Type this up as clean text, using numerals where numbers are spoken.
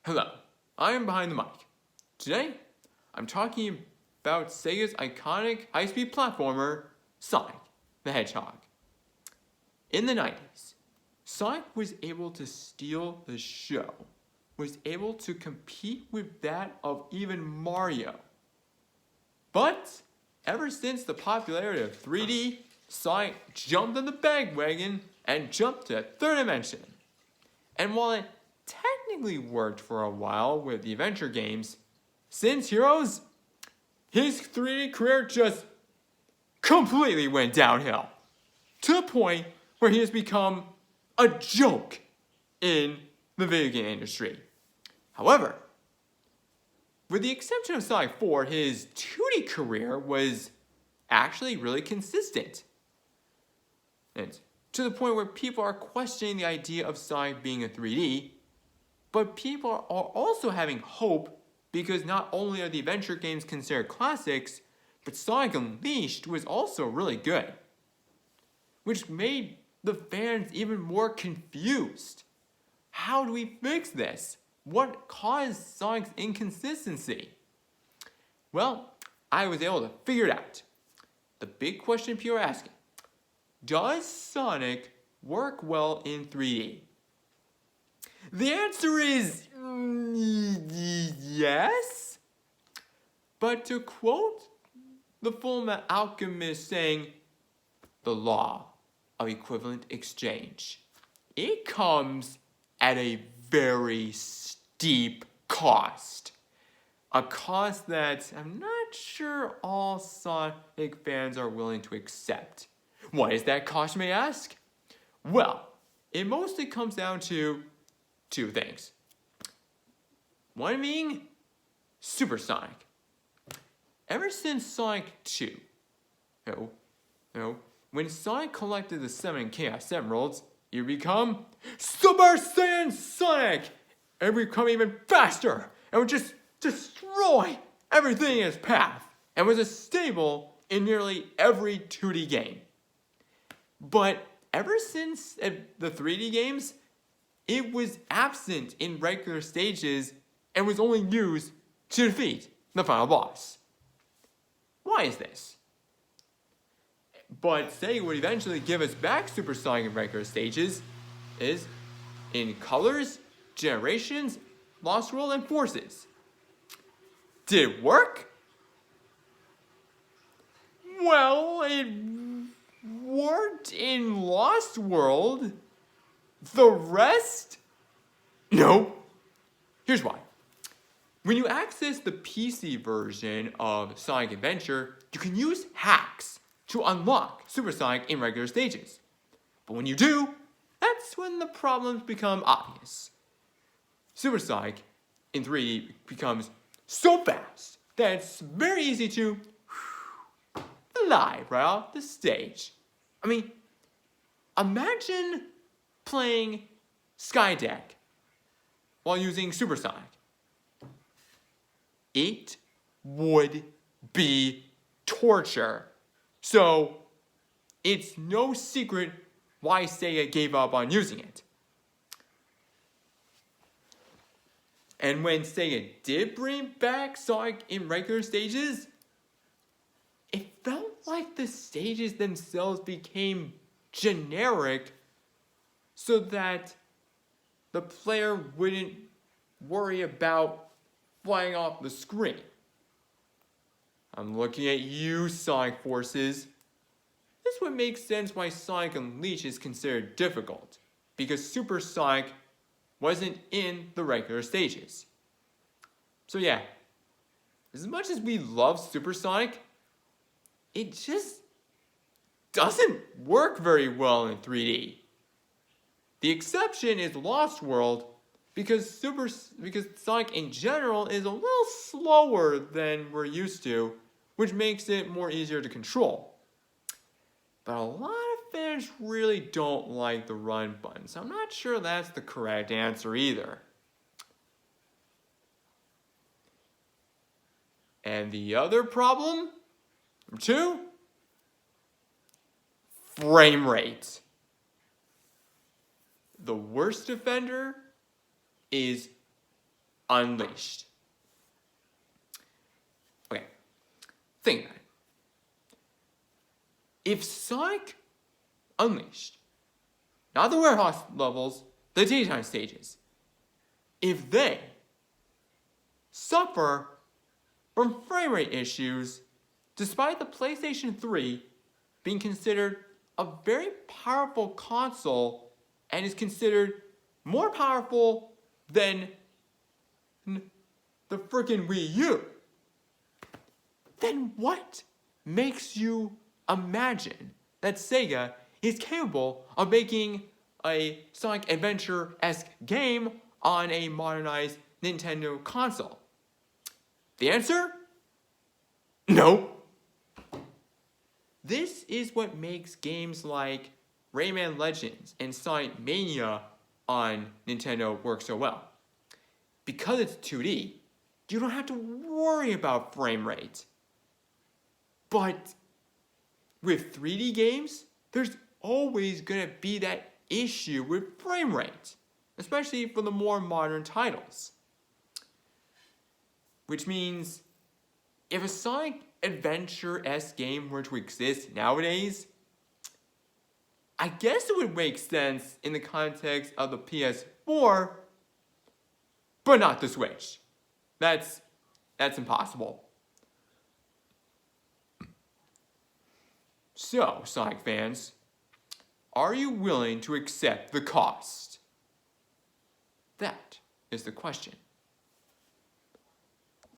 Hello, I am behind the mic. Today, I'm talking about Sega's iconic high-speed platformer, Sonic the Hedgehog. In the 90s, Sonic was able to steal the show, was able to compete with that of even Mario. But ever since the popularity of 3D, Sonic jumped on the bandwagon and jumped to a third dimension. And while it technically worked for a while with the adventure games, since Heroes, his 3D career just completely went downhill. To the point where he has become a joke in the video game industry. However, with the exception of Sonic 4, his 2D career was actually really consistent. And to the point where people are questioning the idea of Sonic being a 3D, but people are also having hope because not only are the adventure games considered classics, but Sonic Unleashed was also really good, which made the fans even more confused. How do we fix this? What caused Sonic's inconsistency? Well, I was able to figure it out. The big question people are asking, does Sonic work well in 3D? The answer is yes. But to quote the Fullmetal Alchemist saying, the law of equivalent exchange, it comes at a very steep cost. A cost that I'm not sure all Sonic fans are willing to accept. What is that cost, you may ask? Well, it mostly comes down to two things. One being supersonic. Ever since Sonic 2, when Sonic collected the 7 Chaos Emeralds, you become Super Saiyan Sonic! And become even faster and would just destroy everything in its path and was a staple in nearly every 2D game. But ever since the 3D games, it was absent in regular stages and was only used to defeat the final boss. Why is this? But Sega would eventually give us back Supersonic in regular stages is in Colors, Generations, Lost World, and Forces. Did it work? Well, it worked in Lost World. The rest? No. Here's why. When you access the PC version of Sonic Adventure, you can use hacks to unlock Supersonic in regular stages. But when you do, that's when the problems become obvious. Supersonic in 3D becomes so fast that it's very easy to fly right off the stage. I mean, imagine playing Skydeck while using Supersonic. It would be torture. So, it's no secret why Sega gave up on using it. And when Sega did bring back Sonic in regular stages, it felt like the stages themselves became generic so that the player wouldn't worry about flying off the screen. I'm looking at you, Sonic Forces. This would make sense why Sonic Unleashed is considered difficult, because Super Sonic wasn't in the regular stages. So yeah, as much as we love Super Sonic, it just doesn't work very well in 3D. The exception is Lost World, because Sonic in general is a little slower than we're used to, which makes it more easier to control. But a lot of fans really don't like the run button, so I'm not sure that's the correct answer either. And the other problem, number 2, frame rate. The worst offender is Unleashed. Okay, think about it. If Sonic Unleashed, not the warehouse levels, the daytime stages, if they suffer from frame rate issues, despite the PlayStation 3 being considered a very powerful console and is considered more powerful than the freaking Wii U, then what makes you imagine that Sega is capable of making a Sonic Adventure-esque game on a modernized Nintendo console? The answer? No. This is what makes games like Rayman Legends and Sonic Mania on Nintendo work so well. Because it's 2D, you don't have to worry about frame rate. But with 3D games, there's always going to be that issue with frame rate, especially for the more modern titles. Which means, if a Sonic Adventure-esque game were to exist nowadays, I guess it would make sense in the context of the PS4, but not the Switch. That's impossible. So, Sonic fans, are you willing to accept the cost? That is the question.